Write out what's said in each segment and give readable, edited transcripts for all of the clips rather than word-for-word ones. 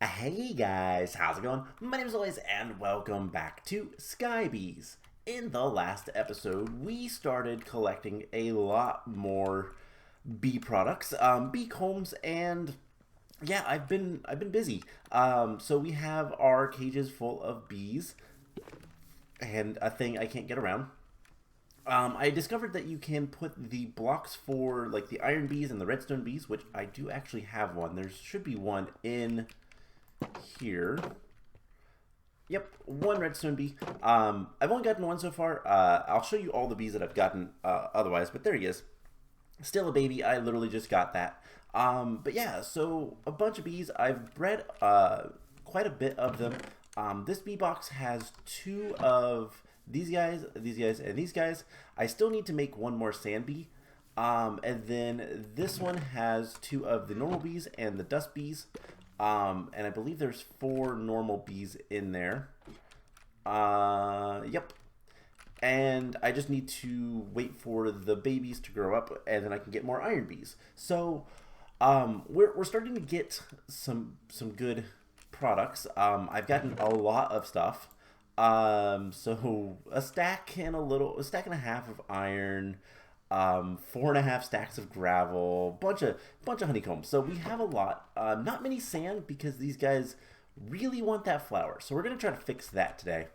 Hey guys, how's it going? My name is Always, and welcome back to Skybees. In the last episode, we started collecting a lot more bee products, bee combs, and yeah, I've been busy. So we have our cages full of bees and a thing I can't get around. I discovered that you can put the blocks for like the iron bees and the redstone bees, which I do actually have one. There should be one in here. Yep, one redstone bee. I've only gotten one so far. I'll show you all the bees that I've gotten otherwise, but there he is. Still a baby. I literally just got that. But yeah, so a bunch of bees. I've bred quite a bit of them. This bee box has two of these guys, and these guys. I still need to make one more sand bee. And then this one has two of the normal bees and the dust bees. And I believe there's four normal bees in there. Yep. And I just need to wait for the babies to grow up, and then I can get more iron bees. So, we're starting to get some good products. I've gotten a lot of stuff. So a stack and a half of iron, 4.5 stacks of gravel, bunch of honeycombs. So we have a lot. Not many sand because these guys really want that flour. So we're gonna try to fix that today.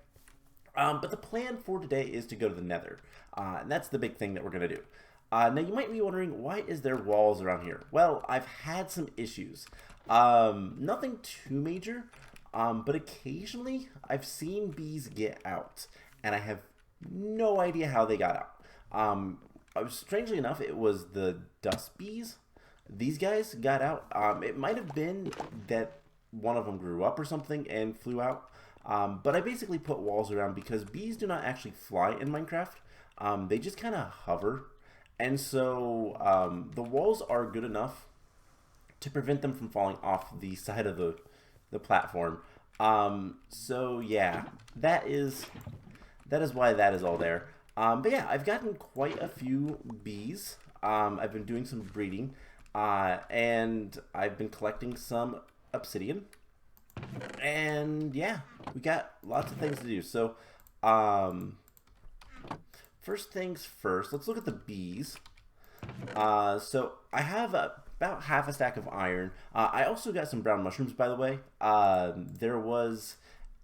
But the plan for today is to go to the Nether, and that's the big thing that we're gonna do. Now you might be wondering, why is there walls around here? Well, I've had some issues. Nothing too major, but occasionally I've seen bees get out, and I have no idea how they got out. Strangely enough, it was the dust bees. These guys got out. It might have been that one of them grew up or something and flew out. But I basically put walls around because bees do not actually fly in Minecraft. They just kind of hover. And so the walls are good enough to prevent them from falling off the side of the platform. So yeah, that is why that is all there. But yeah, I've gotten quite a few bees. I've been doing some breeding, and I've been collecting some obsidian. And yeah, we got lots of things to do. So, first things first, let's look at the bees. So I have about half a stack of iron. I also got some brown mushrooms, by the way. There was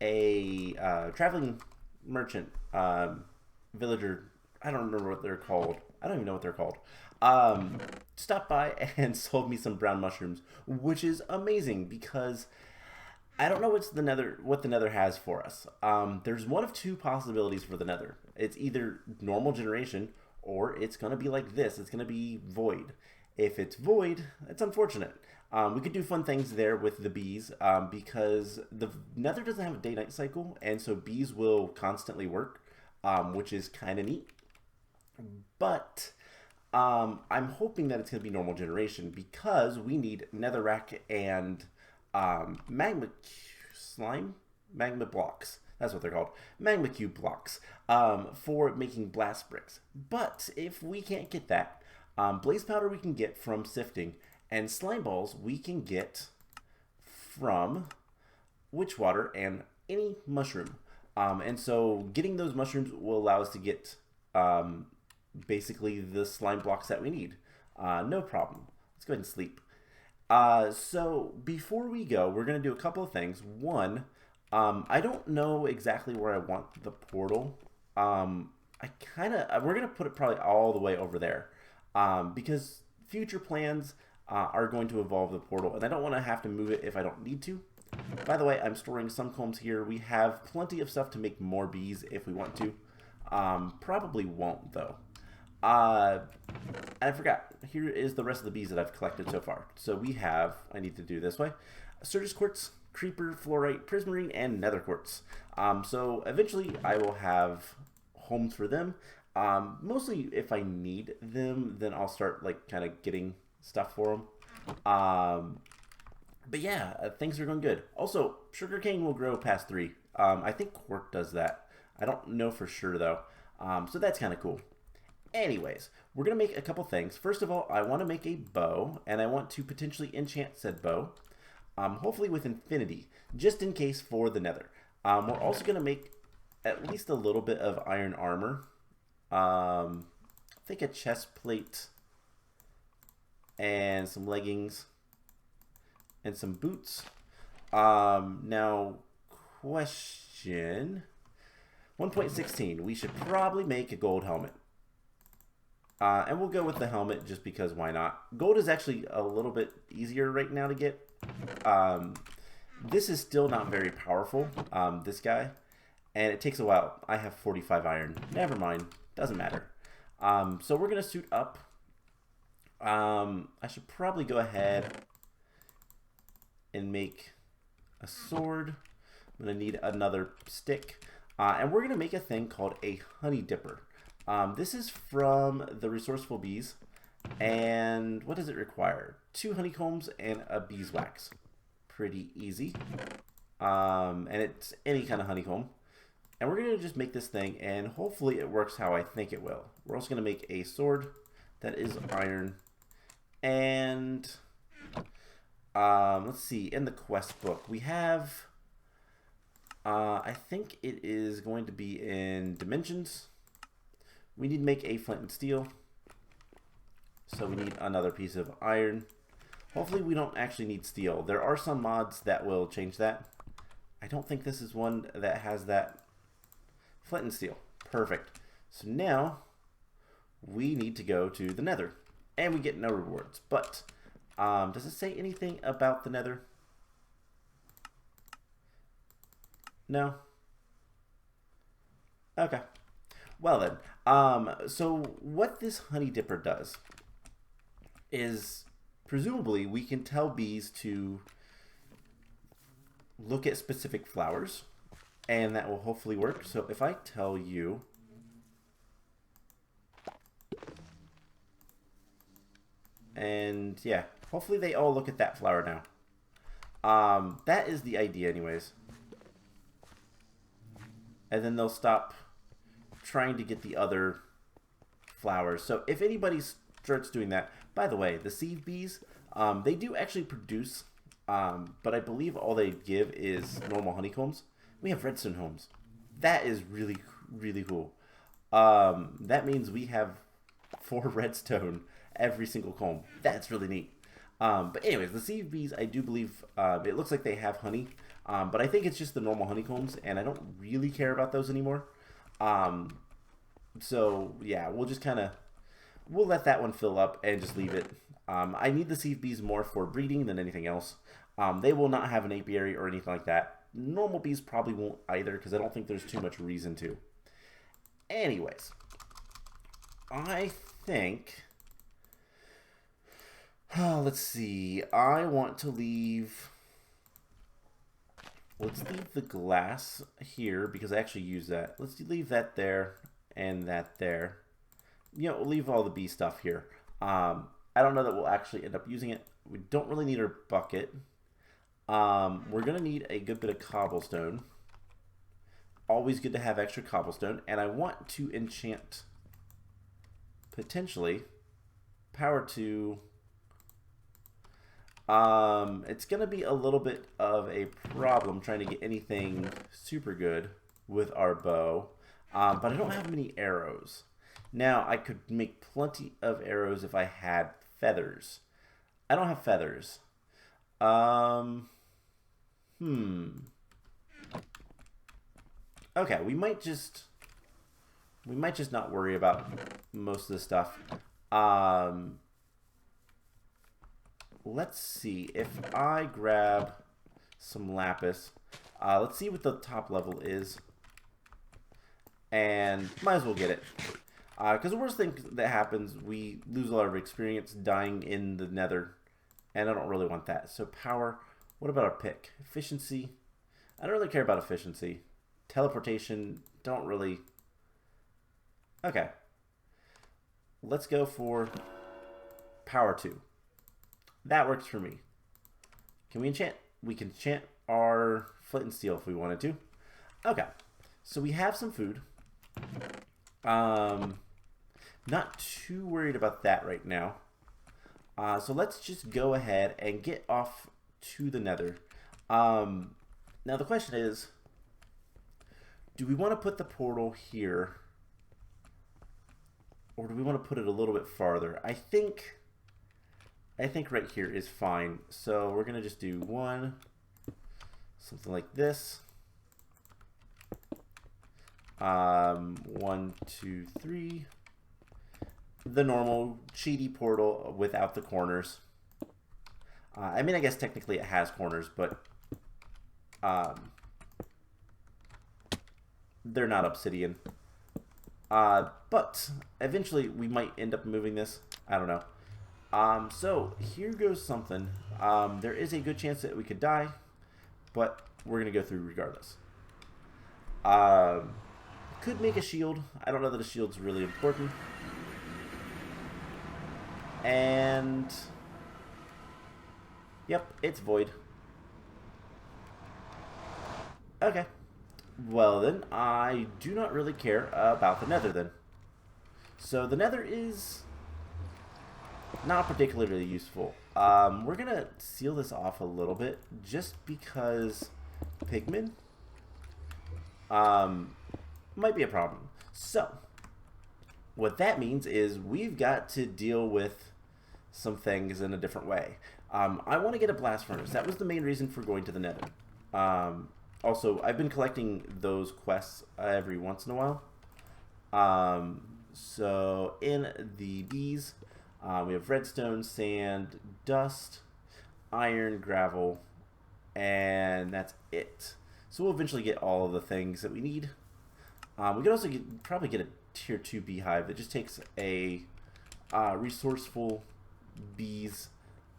a traveling merchant, villager. I don't remember what they're called. I don't even know what they're called. Stopped by and sold me some brown mushrooms, which is amazing because I don't know what the Nether has for us. There's one of two possibilities for the Nether. It's either normal generation or it's gonna be like this. It's gonna be void. If it's void, it's unfortunate. We could do fun things there with the bees because the Nether doesn't have a day-night cycle, and so bees will constantly work, which is kind of neat. But I'm hoping that it's gonna be normal generation because we need netherrack and magma blocks. That's what they're called, magma cube blocks, for making blast bricks. But if we can't get that, blaze powder we can get from sifting, and slime balls we can get from witch water and any mushroom. And so getting those mushrooms will allow us to get basically the slime blocks that we need. No problem. Let's go ahead and sleep. So before we go, we're going to do a couple of things. One, I don't know exactly where I want the portal. We're going to put it probably all the way over there. Because future plans are going to involve the portal, and I don't want to have to move it if I don't need to. By the way, I'm storing some combs here. We have plenty of stuff to make more bees if we want to. Probably won't, though. And I forgot. Here is the rest of the bees that I've collected so far. So we have, I need to do this way, Sturgis quartz, creeper, fluorite, prismarine, and nether quartz. So eventually I will have homes for them. Mostly if I need them, then I'll start like kind of getting stuff for them. But yeah, things are going good. Also, sugarcane will grow past 3. I think quark does that. I don't know for sure though. So that's kind of cool. Anyways, we're going to make a couple things. First of all, I want to make a bow, and I want to potentially enchant said bow. hopefully with infinity, just in case for the nether. We're also going to make at least a little bit of iron armor. I think a chest plate and some leggings and some boots. Now, question 1.16. We should probably make a gold helmet. And we'll go with the helmet just because why not? Gold is actually a little bit easier right now to get. This is still not very powerful, this guy. And it takes a while. I have 45 iron. Never mind. Doesn't matter. So we're going to suit up. I should probably go ahead and make a sword. I'm going to need another stick. And we're going to make a thing called a honey dipper. This is from the Resourceful Bees. And what does it require? 2 honeycombs and a beeswax. Pretty easy. And it's any kind of honeycomb. And we're going to just make this thing, and hopefully it works how I think it will. We're also going to make a sword that is iron. And let's see, in the quest book, we have, I think it is going to be in dimensions. We need to make a flint and steel. So we need another piece of iron. Hopefully we don't actually need steel. There are some mods that will change that. I don't think this is one that has that. Flint and steel. Perfect. So now we need to go to the nether. And we get no rewards. But does it say anything about the nether? No? Okay. Well then. So what this honey dipper does is presumably we can tell bees to look at specific flowers. And that will hopefully work. So if I tell you and yeah, hopefully they all look at that flower now. That is the idea anyways. And then they'll stop trying to get the other flowers. So if anybody starts doing that, by the way, the sieve bees, they do actually produce, but I believe all they give is normal honeycombs. We have redstone homes. That is really, really cool. That means we have 4 redstone every single comb. That's really neat. But anyways, the sieve bees, I do believe, it looks like they have honey. But I think it's just the normal honeycombs, and I don't really care about those anymore. So, yeah, we'll just kind of, we'll let that one fill up and just leave it. I need the sieve bees more for breeding than anything else. They will not have an apiary or anything like that. Normal bees probably won't either because I don't think there's too much reason to. Anyways, I think, let's see, I want to leave, let's leave the glass here because I actually use that. Let's leave that there and that there. You know, we'll leave all the bee stuff here. I don't know that we'll actually end up using it. We don't really need our bucket. We're going to need a good bit of cobblestone. Always good to have extra cobblestone. And I want to enchant, potentially, power 2. It's going to be a little bit of a problem trying to get anything super good with our bow. But I don't have many arrows. Now, I could make plenty of arrows if I had feathers. I don't have feathers. Okay, we might just not worry about most of this stuff. Let's see if I grab some lapis. Let's see what the top level is, and might as well get it. Because the worst thing that happens, we lose a lot of experience dying in the nether, and I don't really want that. So power. What about our pick? Efficiency. I don't really care about efficiency. Teleportation. Don't really. Okay. Let's go for power 2. That works for me. Can we enchant? We can enchant our flint and steel if we wanted to. Okay. So we have some food. Not too worried about that right now. So let's just go ahead and get off to the Nether. Now the question is, do we want to put the portal here, or do we want to put it a little bit farther? I think right here is fine. So we're gonna just do one, something like this. 1, 2, 3. The normal cheaty portal without the corners. I mean, I guess technically it has corners, but they're not obsidian. But eventually we might end up moving this. I don't know. So here goes something. There is a good chance that we could die, but we're gonna go through regardless. Could make a shield. I don't know that a shield's really important. And yep, it's void. Okay. Well then, I do not really care about the Nether then. So the Nether is not particularly useful. We're gonna seal this off a little bit just because pigmen might be a problem. So what that means is we've got to deal with some things in a different way. I want to get a blast furnace. That was the main reason for going to the Nether. Also, I've been collecting those quests every once in a while. So in the bees, we have redstone, sand, dust, iron, gravel, and that's it. So we'll eventually get all of the things that we need. We could also probably get a tier 2 beehive that just takes a resourceful bees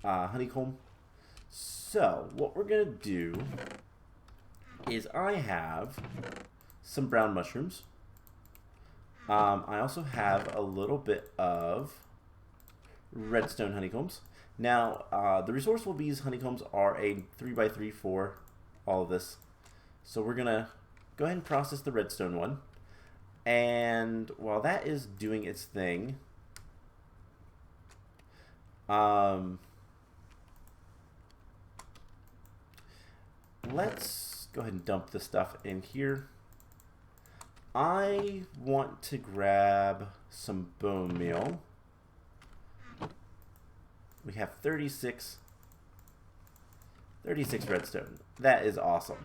honeycomb. So what we're gonna do is I have some brown mushrooms. I also have a little bit of redstone honeycombs. Now the resourceful bees honeycombs are a 3x3 for all of this. So we're gonna go ahead and process the redstone one. And while that is doing its thing, let's go ahead and dump the stuff in here. I want to grab some bone meal. We have 36 redstone. That is awesome.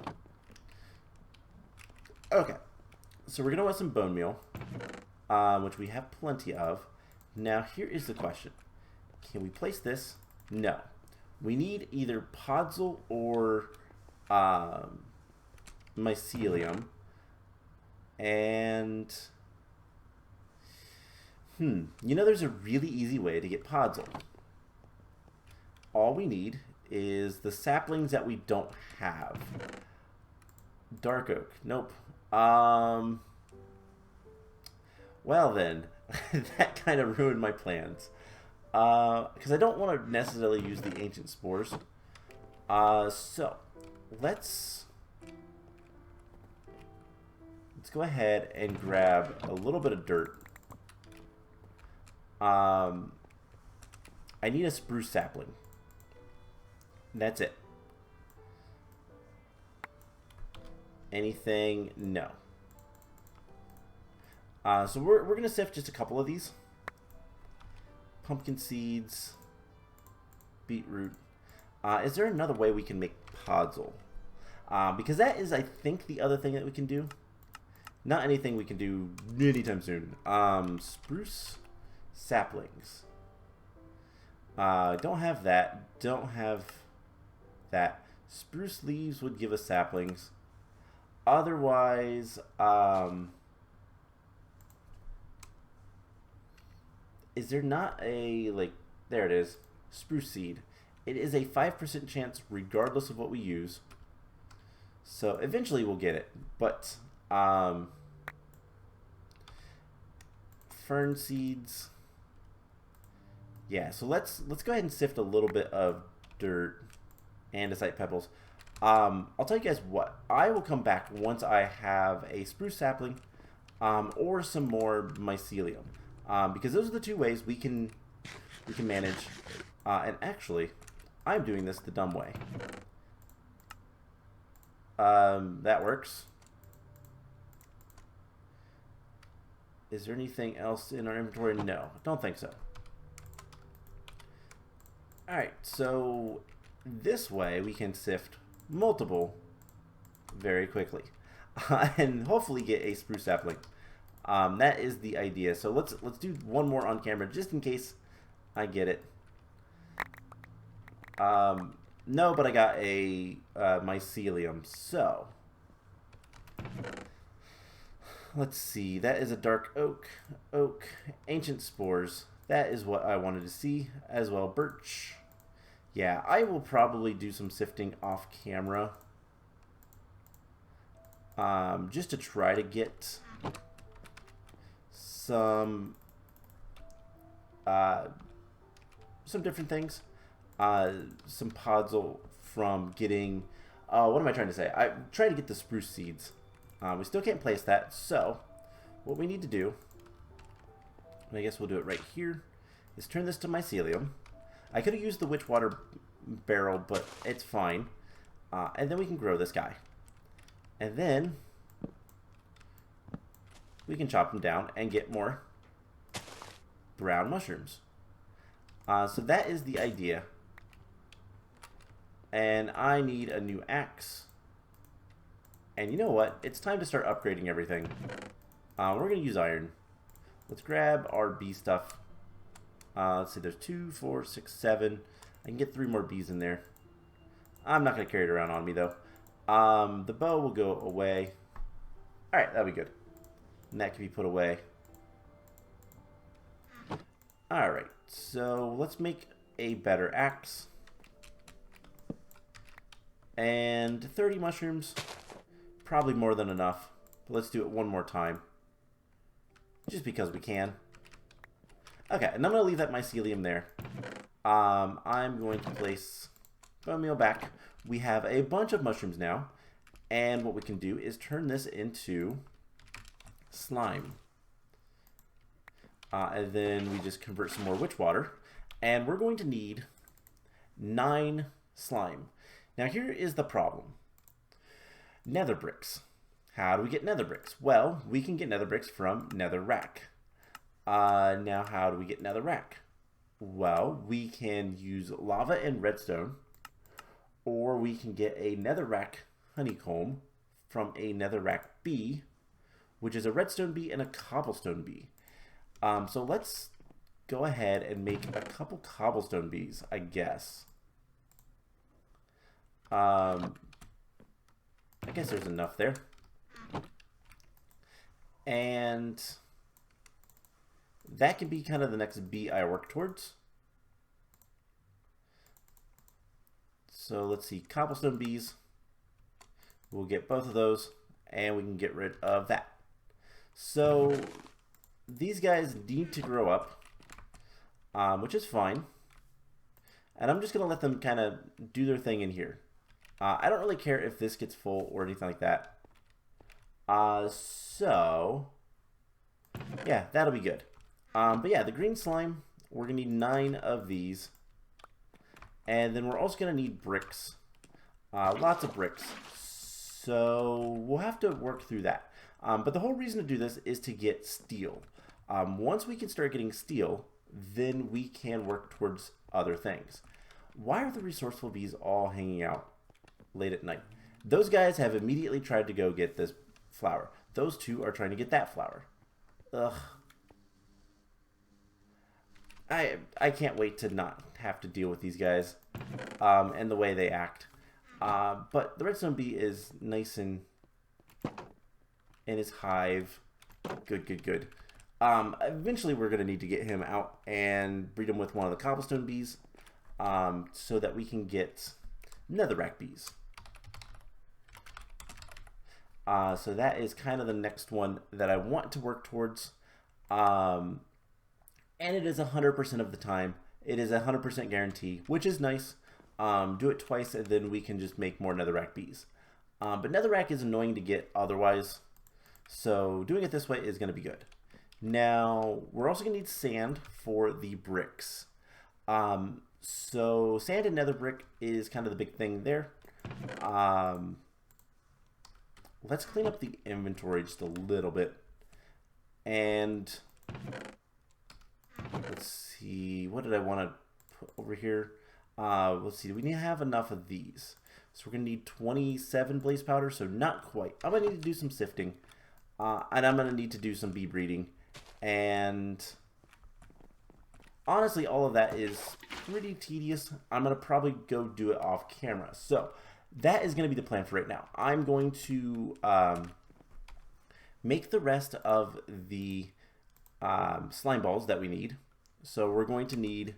Okay. So we're going to want some bone meal, which we have plenty of. Now here is the question. Can we place this? No. We need either podzol or mycelium. And you know, there's a really easy way to get podzol. All we need is the saplings that we don't have. Dark oak. Nope. Well then, that kind of ruined my plans. Because I don't want to necessarily use the ancient spores. So, let's go ahead and grab a little bit of dirt. I need a spruce sapling. That's it. Anything? No. So we're going to sift just a couple of these. Pumpkin seeds. Beetroot. Is there another way we can make podzol? Because that is, I think, the other thing that we can do. Not anything we can do anytime soon. Spruce saplings. Don't have that. Don't have that. Spruce leaves would give us saplings. Otherwise, is there not a, like, there it is, spruce seed. It is a 5% chance regardless of what we use. So eventually we'll get it. But, fern seeds. Yeah, so let's go ahead and sift a little bit of dirt, andesite pebbles. I'll tell you guys what. I will come back once I have a spruce sapling, or some more mycelium, because those are the two ways we can manage. And actually, I'm doing this the dumb way. That works. Is there anything else in our inventory? No, don't think so. Alright, so this way we can sift multiple very quickly. And hopefully get a spruce sapling. That is the idea. So let's do one more on camera just in case I get it. No, but I got a mycelium. So let's see. That is a dark oak, ancient spores. That is what I wanted to see as well. Birch. Yeah, I will probably do some sifting off camera. Just to try to get some different things. Some podzol from getting, what am I trying to say? I'm trying to get the spruce seeds. We still can't place that, so what we need to do, and I guess we'll do it right here, is turn this to mycelium. I could have used the witch water barrel, but it's fine. And then we can grow this guy. And then we can chop them down and get more brown mushrooms. So that is the idea. And I need a new axe. And you know what? It's time to start upgrading everything. We're going to use iron. Let's grab our bee stuff. Let's see, there's 2, 4, 6, 7. I can get 3 more bees in there. I'm not going to carry it around on me, though. The bow will go away. Alright, that'll be good. And that can be put away. Alright, so let's make a better axe. And 30 mushrooms. Probably more than enough. But let's do it one more time. Just because we can. Okay, and I'm going to leave that mycelium there. I'm going to place bone meal back. We have a bunch of mushrooms now. And what we can do is turn this into slime. And then we just convert some more witch water. And we're going to need 9 slime. Now here is the problem. Nether bricks. How do we get nether bricks? Well, we can get nether bricks from nether rack. Now how do we get nether rack? Well, we can use lava and redstone. Or we can get a nether rack honeycomb from a nether rack bee, which is a redstone bee and a cobblestone bee. So let's go ahead and make a couple cobblestone bees, I guess. I guess there's enough there. And that can be kind of the next bee I work towards. So let's see, cobblestone bees. We'll get both of those, and we can get rid of that. So these guys need to grow up, which is fine. And I'm just going to let them kind of do their thing in here. I don't really care if this gets full or anything like that. So, yeah, that'll be good. But yeah, the green slime, we're going to need 9 of these. And then we're also going to need bricks. Lots of bricks. So we'll have to work through that. But the whole reason to do this is to get steel. Once we can start getting steel, then we can work towards other things. Why are the resourceful bees all hanging out late at night? Those guys have immediately tried to go get this flower. Those two are trying to get that flower. Ugh. I can't wait to not have to deal with these guys and the way they act. But the redstone bee is nice and in his hive. Good. Eventually we're going to need to get him out and breed him with one of the cobblestone bees so that we can get netherrack bees. So that is kind of the next one that I want to work towards. And it is 100% of the time. It is a 100% guarantee, which is nice. Do it twice and then we can just make more netherrack bees. But netherrack is annoying to get otherwise. So doing it this way is going to be good. Now, we're also going to need sand for the bricks. So sand and nether brick is kind of the big thing there. Let's clean up the inventory just a little bit. And let's see, what did I want to put over here? Let's see, do we need to have enough of these? So we're going to need 27 blaze powder, so not quite. I'm going to need to do some sifting. And I'm going to need to do some bee breeding. And honestly, all of that is pretty tedious. I'm going to probably go do it off camera. So that is going to be the plan for right now. I'm going to make the rest of the slime balls that we need. So we're going to need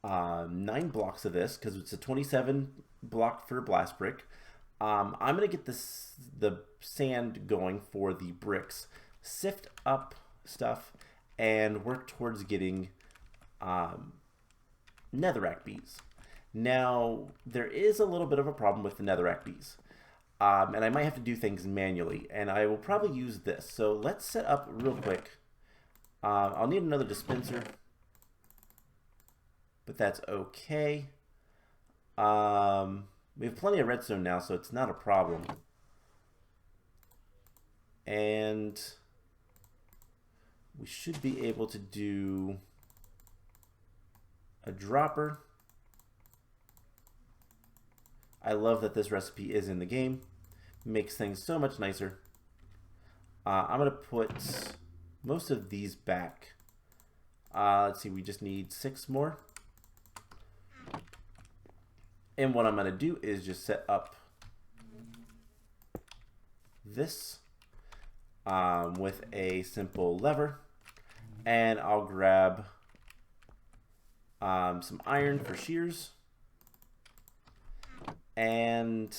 9 blocks of this because it's a 27 block for blast brick. I'm going to get the sand going for the bricks, sift up stuff, and work towards getting netherrack bees. Now, there is a little bit of a problem with the netherrack bees. And I might have to do things manually, and I will probably use this. So let's set up real quick. I'll need another dispenser, but that's okay. We have plenty of redstone now, so it's not a problem. And we should be able to do a dropper. I love that this recipe is in the game. Makes things so much nicer. I'm going to put most of these back. Let's see, we just need 6 more. And what I'm going to do is just set up this with a simple lever. And I'll grab some iron for shears. And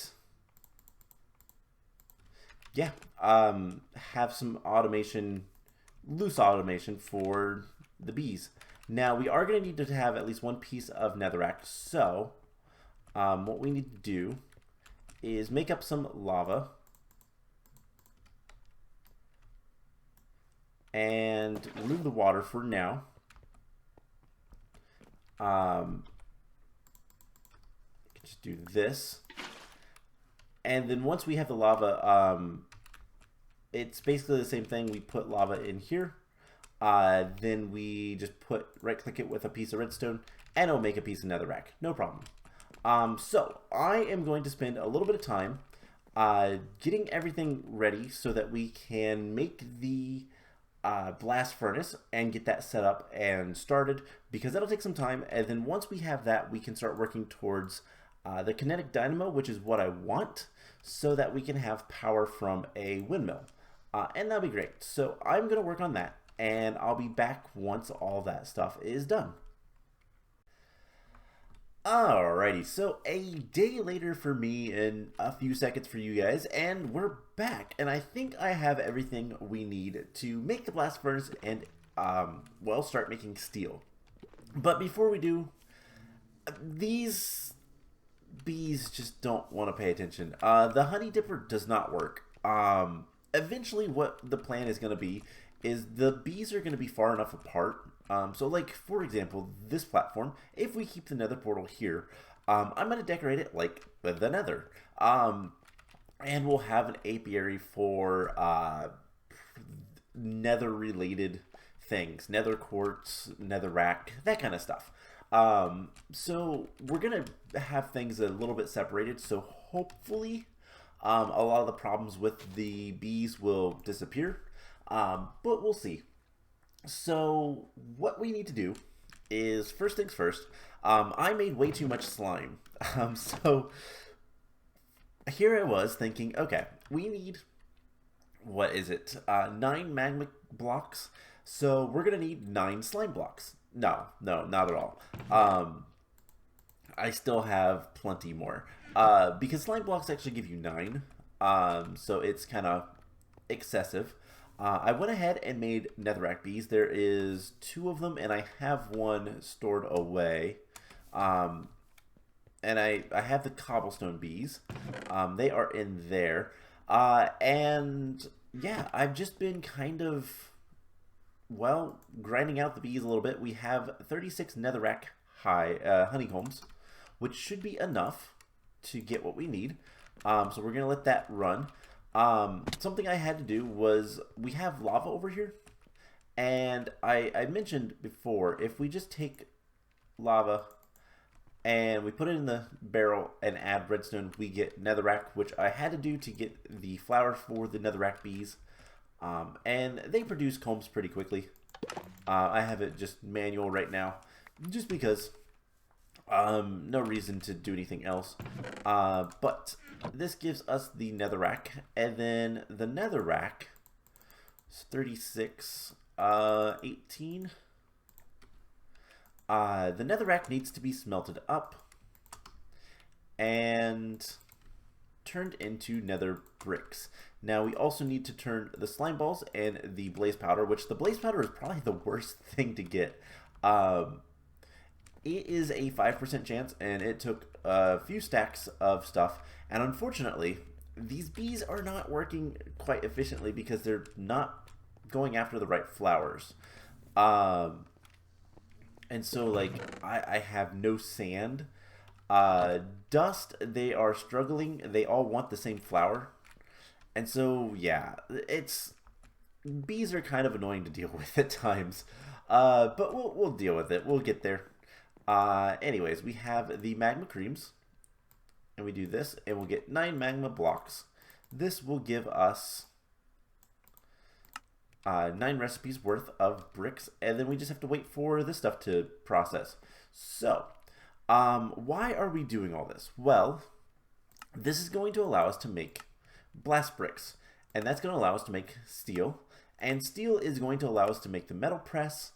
yeah, have some automation, loose automation for the bees. Now we are going to need to have at least 1 piece of netherrack. So what we need to do is make up some lava and remove the water for now. Just do this, and then once we have the lava, it's basically the same thing. We put lava in here, then we just right click it with a piece of redstone, and it'll make a piece of netherrack, no problem. So I am going to spend a little bit of time getting everything ready so that we can make the blast furnace and get that set up and started, because that'll take some time. And then once we have that, we can start working towards the kinetic dynamo, which is what I want, so that we can have power from a windmill. And that'll be great. So I'm going to work on that, and I'll be back once all that stuff is done. Alrighty, so a day later for me and a few seconds for you guys, and we're back. And I think I have everything we need to make the blast furnace and, well, start making steel. But before we do, these bees just don't want to pay attention. The honey dipper does not work. Eventually what the plan is going to be is the bees are going to be far enough apart. So like, for example, this platform, if we keep the nether portal here, I'm going to decorate it like the nether. And we'll have an apiary for nether related things, nether quartz, nether rack, that kind of stuff. So we're going to have things a little bit separated, so hopefully a lot of the problems with the bees will disappear, but we'll see. So what we need to do is, first things first, I made way too much slime. So here I was thinking, okay, we need, what is it, 9 magma blocks, so we're going to need 9 slime blocks. No, not at all. I still have plenty more, because slime blocks actually give you 9, so it's kind of excessive. I went ahead and made netherrack bees. There is 2 of them, and I have 1 stored away. And I have the cobblestone bees. They are in there. And yeah, I've just been kind of, well, grinding out the bees a little bit. We have 36 netherrack honeycombs, which should be enough to get what we need. So we're gonna let that run. Something I had to do was, we have lava over here, and I mentioned before, if we just take lava and we put it in the barrel and add redstone, we get netherrack, which I had to do to get the flour for the netherrack bees. And they produce combs pretty quickly. I have it just manual right now, just because no reason to do anything else. But this gives us the netherrack, and then the netherrack is 36, 18. The netherrack needs to be smelted up and turned into nether bricks. Now we also need to turn the slime balls and the blaze powder, which the blaze powder is probably the worst thing to get. It is a 5% chance, and it took a few stacks of stuff, and unfortunately these bees are not working quite efficiently because they're not going after the right flowers. And so, like, I have no sand. Dust, they are struggling. They all want the same flower. And so, yeah, bees are kind of annoying to deal with at times. But we'll deal with it. We'll get there. Anyways, we have the magma creams. And we do this, and we'll get 9 magma blocks. This will give us 9 recipes worth of bricks, and then we just have to wait for this stuff to process. So, why are we doing all this? Well, this is going to allow us to make blast bricks, and that's going to allow us to make steel, and steel is going to allow us to make the metal press,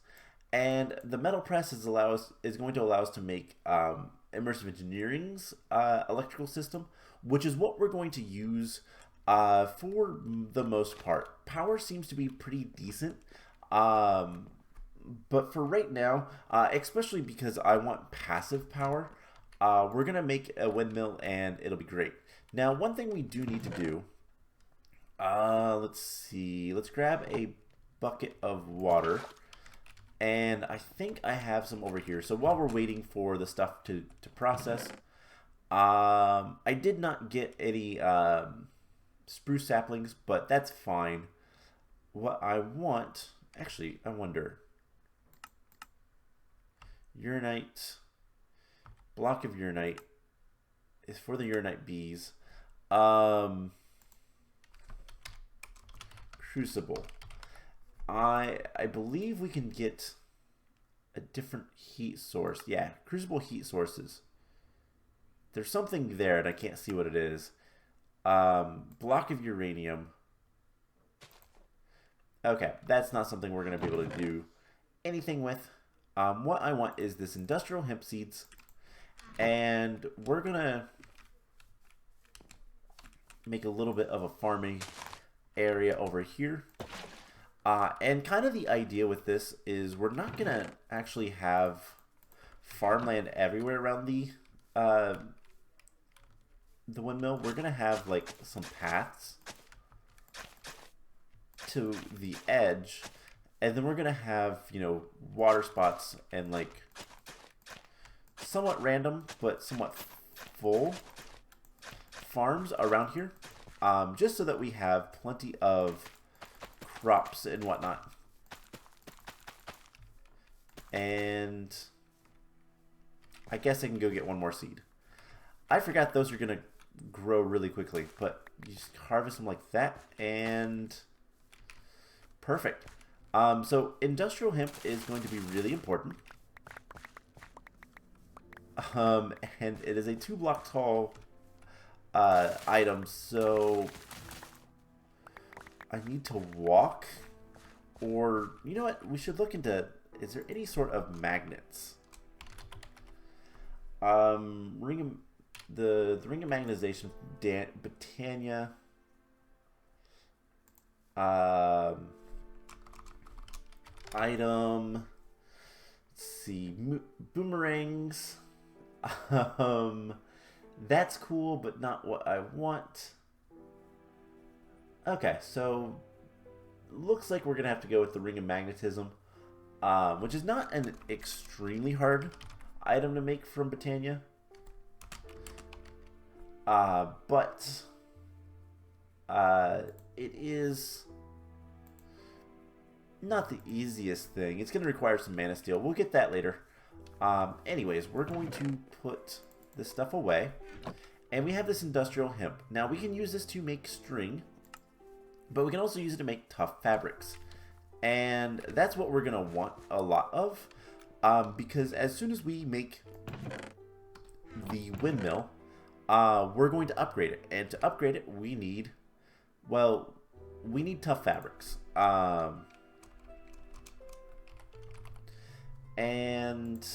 and the metal press is going to allow us to make immersive engineering's electrical system, which is what we're going to use for the most part. Power seems to be pretty decent, but for right now, especially because I want passive power, we're gonna make a windmill and it'll be great. Now, one thing we do need to do, let's see, let's grab a bucket of water, and I think I have some over here. So while we're waiting for the stuff to process, I did not get any spruce saplings, but that's fine. What I want, actually, I wonder, uranite, block of uranite is for the uranite bees. Crucible. I believe we can get a different heat source. Yeah, crucible heat sources. There's something there and I can't see what it is. Block of uranium. Okay, that's not something we're going to be able to do anything with. What I want is this industrial hemp seeds, and we're going to make a little bit of a farming area over here. And kind of the idea with this is we're not going to actually have farmland everywhere around the windmill. We're going to have like some paths to the edge, and then we're going to have, you know, water spots and like somewhat random but somewhat full farms around here, just so that we have plenty of crops and whatnot. And I guess I can go get one more seed. I forgot those are going to grow really quickly, but you just harvest them like that, and perfect. So industrial hemp is going to be really important. And it is a 2-block tall item, so I need to walk, or you know what? We should look into, is there any sort of magnets? The ring of magnetization, Britannia. Item. Let's see, boomerangs. That's cool, but not what I want. Okay, so looks like we're gonna have to go with the ring of magnetism, which is not an extremely hard item to make from Britannia. But it is not the easiest thing. It's going to require some mana steel. We'll get that later. Anyways, we're going to put this stuff away. And we have this industrial hemp. Now, we can use this to make string, but we can also use it to make tough fabrics. And that's what we're going to want a lot of, because as soon as we make the windmill, we're going to upgrade it. And to upgrade it, we need, well, we need tough fabrics. And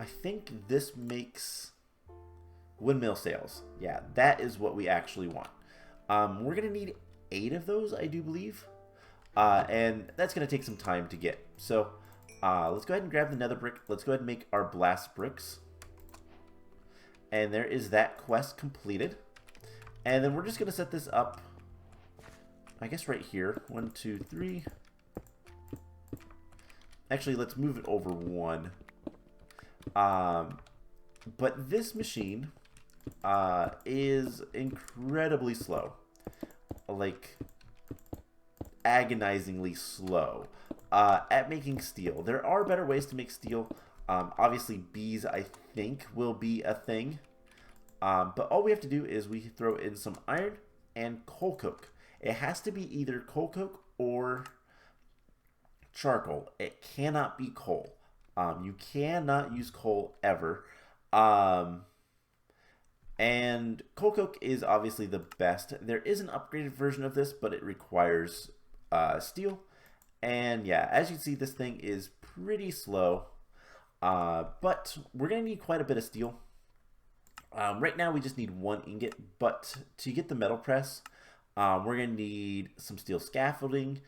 I think this makes windmill sails. Yeah, that is what we actually want. We're going to need 8 of those, I do believe. And that's going to take some time to get. So let's go ahead and grab the nether brick. Let's go ahead and make our blast bricks. And there is that quest completed. And then we're just going to set this up, I guess right here. 1, 2, 3. Actually, let's move it over 1. But this machine is incredibly slow. Like, agonizingly slow at making steel. There are better ways to make steel. Obviously, bees, I think, will be a thing. But all we have to do is we throw in some iron and coal coke. It has to be either coal coke or charcoal. It cannot be coal. You cannot use coal ever. And coal coke is obviously the best. There is an upgraded version of this, but it requires steel. And yeah, as you can see, this thing is pretty slow. But we're going to need quite a bit of steel. Right now, we just need 1 ingot. But to get the metal press, we're going to need some steel scaffolding.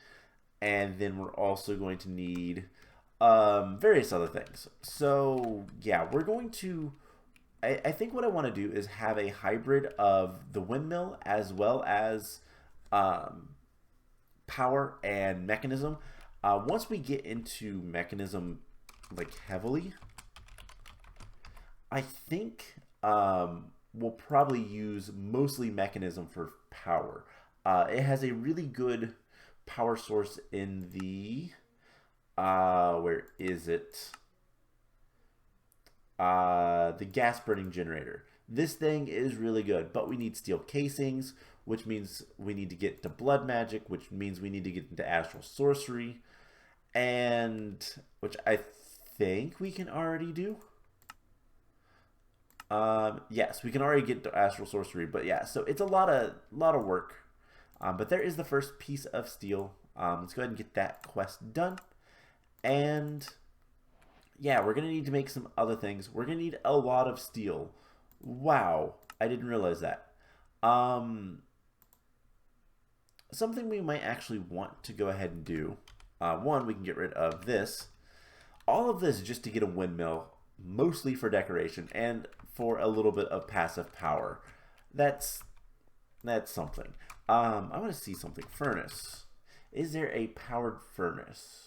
And then we're also going to need various other things. So yeah, we're going to... I think what I want to do is have a hybrid of the windmill as well as power and mechanism. Once we get into mechanism like heavily, I think we'll probably use mostly mechanism for power. It has a really good power source in the where is it? The gas burning generator. This thing is really good, but we need steel casings, which means we need to get into blood magic, which means we need to get into astral sorcery, and which I think we can already do. Yes, we can already get to astral sorcery, but yeah, so it's a lot of work. But there is the first piece of steel. Let's go ahead and get that quest done, and yeah, we're going to need to make some other things. We're going to need a lot of steel. Wow, I didn't realize that. Something we might actually want to go ahead and do. One, we can get rid of this. All of this just to get a windmill, mostly for decoration and for a little bit of passive power. That's something. I want to see something. Furnace. Is there a powered furnace?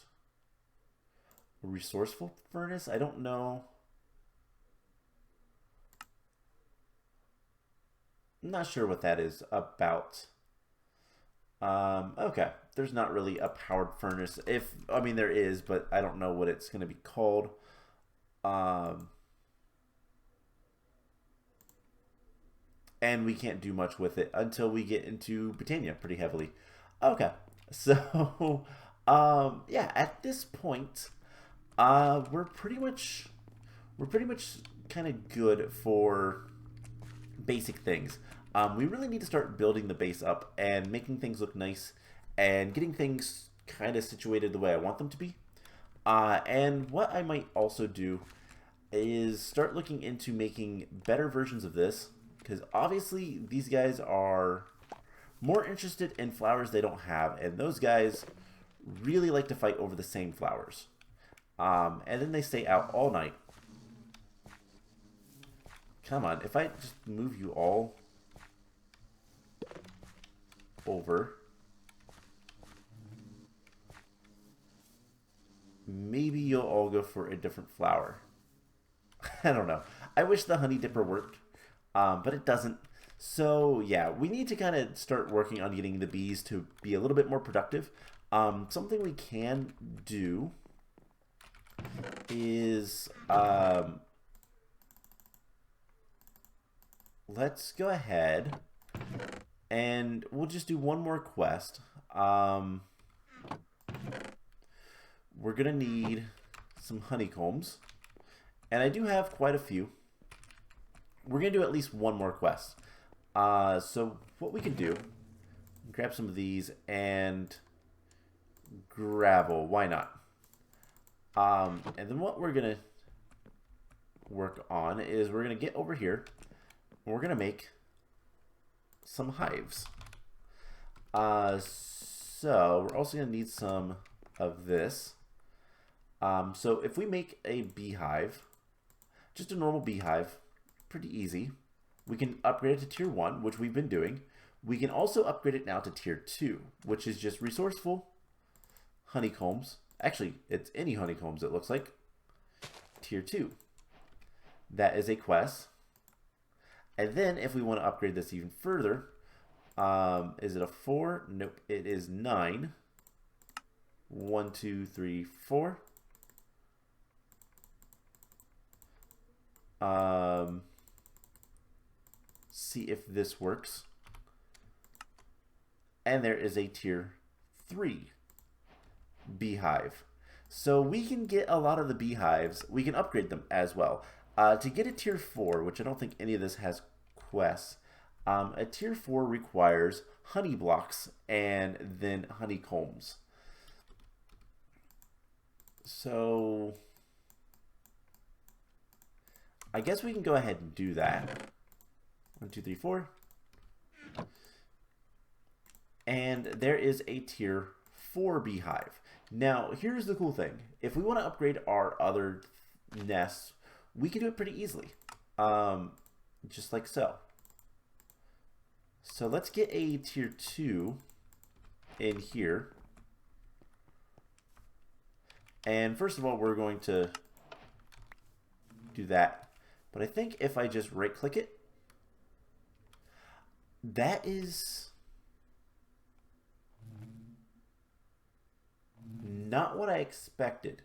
Resourceful furnace? I don't know. I'm not sure what that is about. Okay, there's not really a powered furnace. I mean there is, but I don't know what it's going to be called. And we can't do much with it until we get into Britannia pretty heavily. Okay, so yeah, at this point, we're pretty much kind of good for basic things. We really need to start building the base up and making things look nice and getting things kind of situated the way I want them to be. And what I might also do is start looking into making better versions of this, because obviously these guys are more interested in flowers they don't have, and those guys really like to fight over the same flowers. And then they stay out all night. Come on, if I just move you all over, maybe you'll all go for a different flower. I don't know. I wish the honey dipper worked, but it doesn't. So yeah, we need to kind of start working on getting the bees to be a little bit more productive. Something we can do is let's go ahead and we'll just do one more quest. We're gonna need some honeycombs, and I do have quite a few. We're gonna do at least one more quest. So what we can do, grab some of these and gravel. Why not? And then what we're gonna work on is we're gonna get over here and we're gonna make some hives. So we're also gonna need some of this. So if we make a beehive, just a normal beehive, pretty easy. We can upgrade it to tier 1, which we've been doing. We can also upgrade it now to tier 2, which is just resourceful honeycombs. Actually, it's any honeycombs, it looks like. Tier 2. That is a quest. And then if we want to upgrade this even further, is it a 4? Nope, it is 9. 1, 2, 3, 4. See if this works. And there is a tier 3 beehive. So we can get a lot of the beehives. We can upgrade them as well. To get a tier 4, which I don't think any of this has quests, a tier 4 requires honey blocks and then honeycombs. So I guess we can go ahead and do that. 1, 2, 3, 4. And there is a tier 4 beehive. Now, here's the cool thing. If we want to upgrade our other nests, we can do it pretty easily. Just like so. So let's get a tier 2 in here. And first of all, we're going to do that. But I think if I just right click it, that is not what I expected.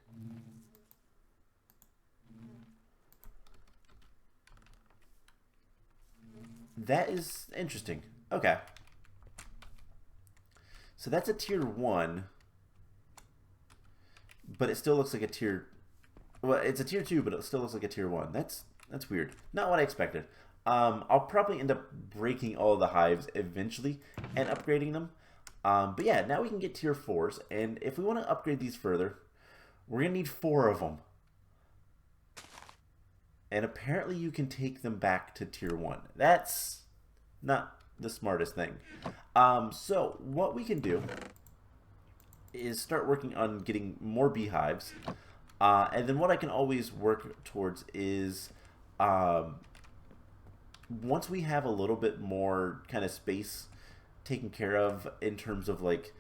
That is interesting. Okay. So that's a tier 1. But it still looks like a tier... Well, it's a tier 2, but it still looks like a tier 1. That's weird. Not what I expected. I'll probably end up breaking all of the hives eventually and upgrading them. But yeah, now we can get tier 4s. And if we want to upgrade these further, we're going to need 4 of them. And apparently you can take them back to tier 1. That's not the smartest thing. So what we can do is start working on getting more beehives. And then what I can always work towards is once we have a little bit more kind of space taken care of in terms of like,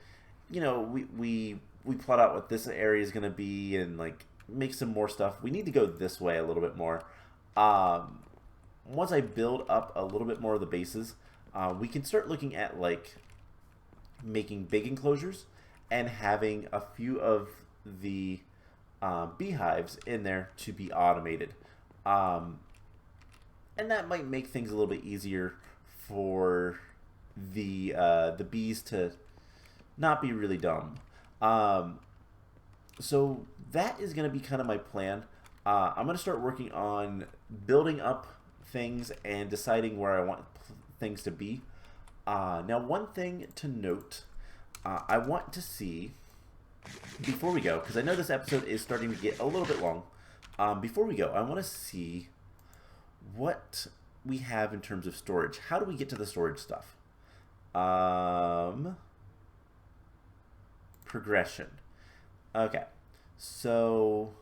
you know, we plot out what this area is going to be and like make some more stuff. We need to go this way a little bit more. Once I build up a little bit more of the bases, we can start looking at like making big enclosures and having a few of the beehives in there to be automated. And that might make things a little bit easier for the bees to not be really dumb. So that is going to be kind of my plan. I'm going to start working on building up things and deciding where I want things to be. Now, one thing to note, I want to see, before we go, because I know this episode is starting to get a little bit long, before we go, I want to see what we have in terms of storage. How do we get to the storage stuff? Progression. Okay, so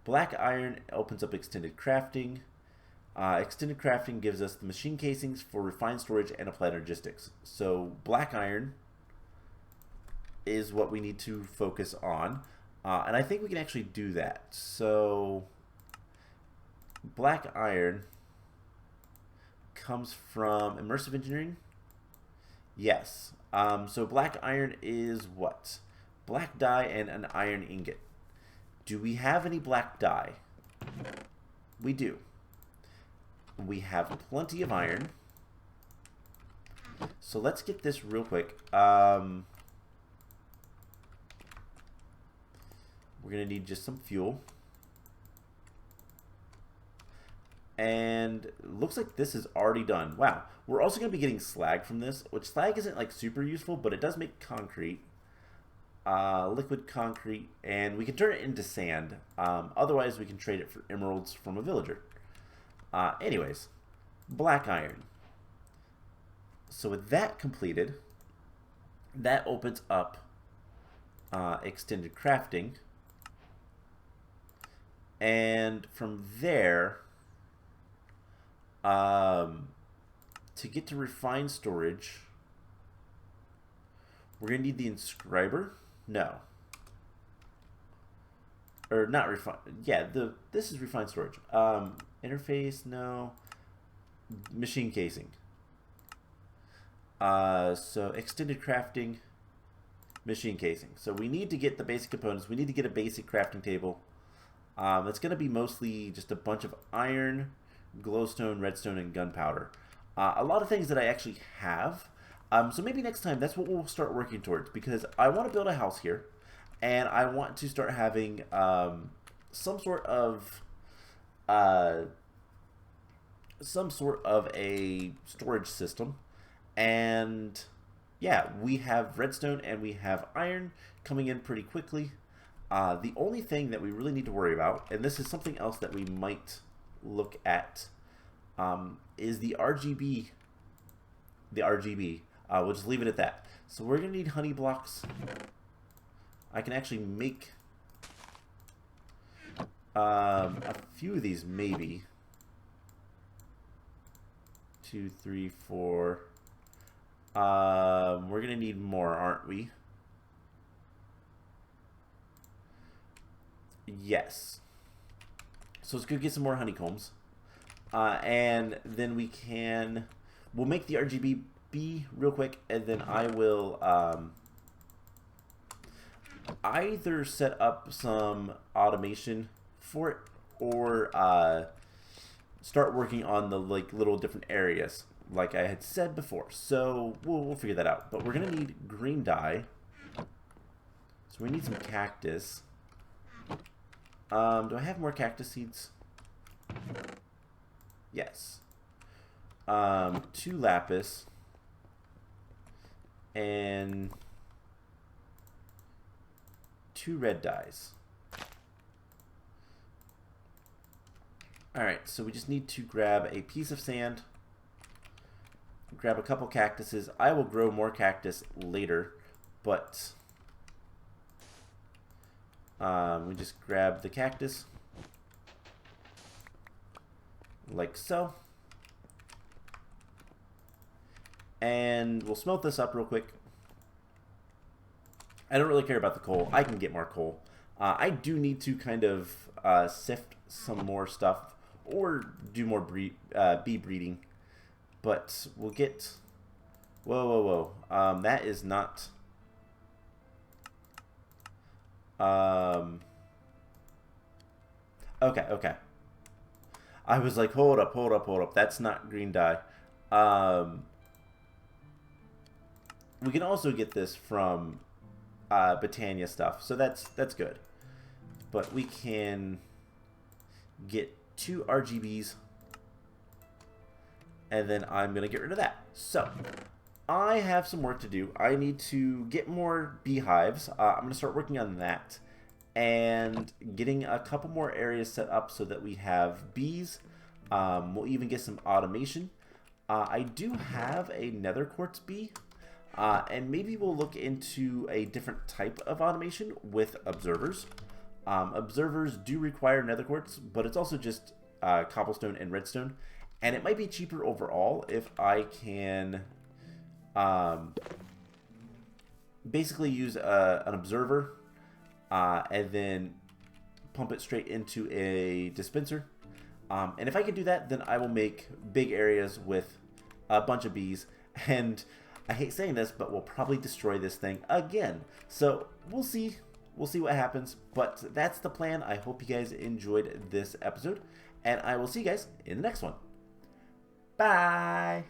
black iron opens up extended crafting. Extended crafting gives us the machine casings for refined storage and applied logistics. So black iron is what we need to focus on. And I think we can actually do that. So, black iron comes from immersive engineering. Yes. So black iron is what? Black dye and an iron ingot. Do we have any black dye? We do. We have plenty of iron. So let's get this real quick. We're going to need just some fuel. And it looks like this is already done. Wow. We're also going to be getting slag from this, which slag isn't like super useful, but it does make concrete. Liquid concrete, and we can turn it into sand. Otherwise, we can trade it for emeralds from a villager. Anyways, black iron. So with that completed, that opens up extended crafting. And from there, to get to refined storage, we're going to need the inscriber. No. Or not refined. Yeah, this is refined storage. Interface, no. Machine casing. So extended crafting, machine casing. So we need to get the basic components. We need to get a basic crafting table. It's going to be mostly just a bunch of iron, glowstone, redstone, and gunpowder. A lot of things that I actually have. So maybe next time that's what we'll start working towards, because I want to build a house here, and I want to start having some sort of a storage system. And yeah, we have redstone and we have iron coming in pretty quickly. The only thing that we really need to worry about, and this is something else that we might look at, is the RGB. We'll just leave it at that. So we're going to need honey blocks. I can actually make a few of these, maybe. 2, 3, 4. We're going to need more, aren't we? Yes. So let's go get some more honeycombs. And then we'll make the RGB real quick, and then I will either set up some automation for it, or start working on the little different areas like I had said before. So we'll figure that out. But we're gonna need green dye, so we need some cactus. Do I have more cactus seeds? Yes. 2 lapis and 2 red dyes. Alright, so we just need to grab a piece of sand, grab a couple cactuses. I will grow more cactus later, but we just grab the cactus like so. And we'll smelt this up real quick. I don't really care about the coal. I can get more coal. I do need to kind of sift some more stuff or do more bee breeding. But we'll get... Whoa. That is not... Okay. I was like, hold up. That's not green dye. We can also get this from Botania stuff, so that's good. But we can get 2 RGBs, and then I'm gonna get rid of that. So I have some work to do. I need to get more beehives. I'm gonna start working on that and getting a couple more areas set up so that we have bees. We'll even get some automation. I do have a nether quartz bee. And maybe we'll look into a different type of automation with observers. Observers do require nether quartz, but it's also just cobblestone and redstone. And it might be cheaper overall if I can basically use an observer and then pump it straight into a dispenser. And if I can do that, then I will make big areas with a bunch of bees. And I hate saying this, but we'll probably destroy this thing again. So we'll see. We'll see what happens. But that's the plan. I hope you guys enjoyed this episode. And I will see you guys in the next one. Bye.